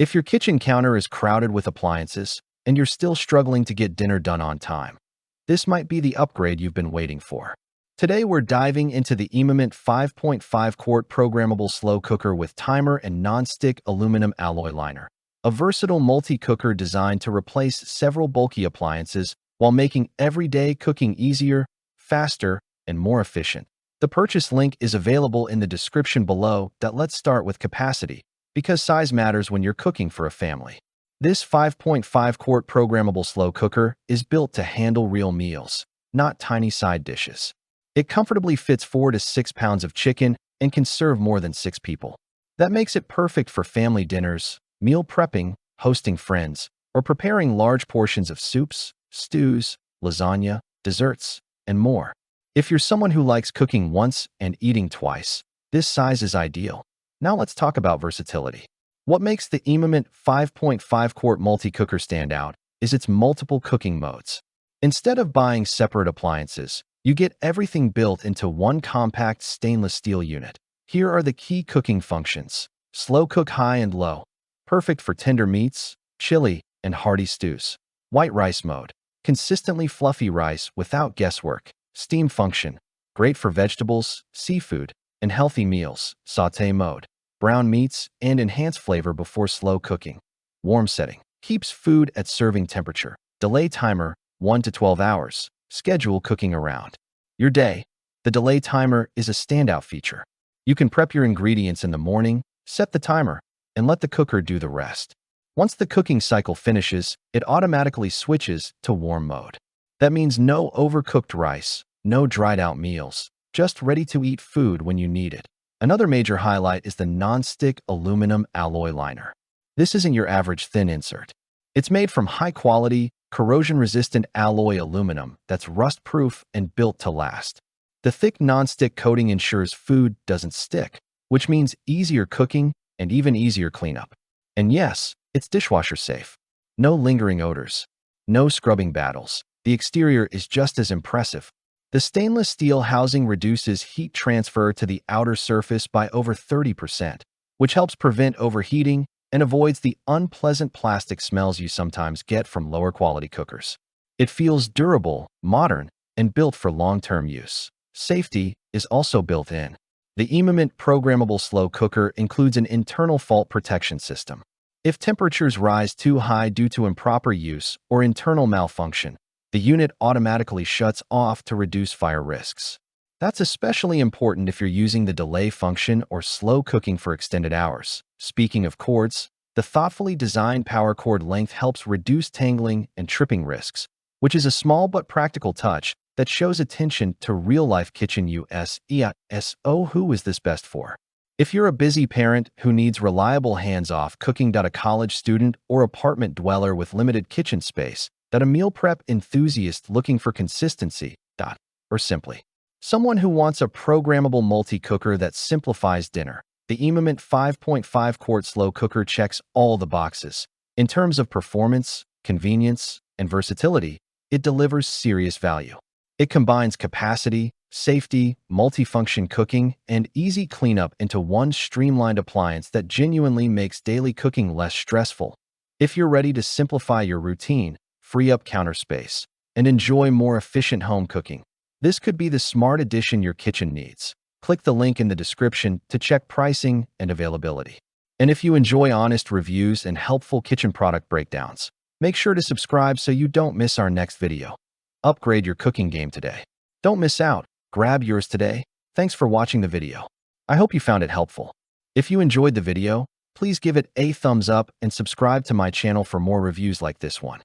If your kitchen counter is crowded with appliances and you're still struggling to get dinner done on time, this might be the upgrade you've been waiting for. Today, we're diving into the Eamoment 5.5 quart Programmable Slow Cooker with timer and non-stick aluminum alloy liner, a versatile multi-cooker designed to replace several bulky appliances while making everyday cooking easier, faster, and more efficient. The purchase link is available in the description below. Let's start with capacity, because size matters when you're cooking for a family. This 5.5 quart Programmable Slow Cooker is built to handle real meals, not tiny side dishes. It comfortably fits 4 to 6 pounds of chicken and can serve more than 6 people. That makes it perfect for family dinners, meal prepping, hosting friends, or preparing large portions of soups, stews, lasagna, desserts, and more. If you're someone who likes cooking once and eating twice, this size is ideal. Now let's talk about versatility. What makes the Eamoment 5.5 quart Multicooker stand out is its multiple cooking modes. Instead of buying separate appliances, you get everything built into one compact stainless steel unit. Here are the key cooking functions. Slow cook high and low, perfect for tender meats, chili, and hearty stews. White rice mode, consistently fluffy rice without guesswork. Steam function, great for vegetables, seafood, and healthy meals. Sauté mode, brown meats and enhance flavor before slow cooking. Warm setting, keeps food at serving temperature. Delay timer, 1 to 12 hours. Schedule cooking around your day. The delay timer is a standout feature. You can prep your ingredients in the morning, set the timer, and let the cooker do the rest. Once the cooking cycle finishes, it automatically switches to warm mode. That means no overcooked rice, no dried out meals, just ready-to-eat food when you need it. Another major highlight is the non-stick aluminum alloy liner. This isn't your average thin insert. It's made from high-quality, corrosion-resistant alloy aluminum that's rust-proof and built to last. The thick non-stick coating ensures food doesn't stick, which means easier cooking and even easier cleanup. And yes, it's dishwasher safe. No lingering odors, no scrubbing battles. The exterior is just as impressive. The stainless steel housing reduces heat transfer to the outer surface by over 30%, which helps prevent overheating and avoids the unpleasant plastic smells you sometimes get from lower quality cookers. It feels durable, modern, and built for long-term use. Safety is also built in. The Eamoment Programmable Slow Cooker includes an internal fault protection system. If temperatures rise too high due to improper use or internal malfunction, the unit automatically shuts off to reduce fire risks. That's especially important if you're using the delay function or slow cooking for extended hours. Speaking of cords, the thoughtfully designed power cord length helps reduce tangling and tripping risks, which is a small but practical touch that shows attention to real-life kitchen use. Who is this best for? If you're a busy parent who needs reliable hands-off cooking, a college student or apartment dweller with limited kitchen space, a meal prep enthusiast looking for consistency, or simply someone who wants a programmable multi-cooker that simplifies dinner, the Eamoment 5.5 quart slow cooker checks all the boxes. In terms of performance, convenience, and versatility, it delivers serious value. It combines capacity, safety, multifunction cooking, and easy cleanup into one streamlined appliance that genuinely makes daily cooking less stressful. If you're ready to simplify your routine, free up counter space, and enjoy more efficient home cooking, this could be the smart addition your kitchen needs. Click the link in the description to check pricing and availability. And if you enjoy honest reviews and helpful kitchen product breakdowns, make sure to subscribe so you don't miss our next video. Upgrade your cooking game today. Don't miss out. Grab yours today. Thanks for watching the video. I hope you found it helpful. If you enjoyed the video, please give it a thumbs up and subscribe to my channel for more reviews like this one.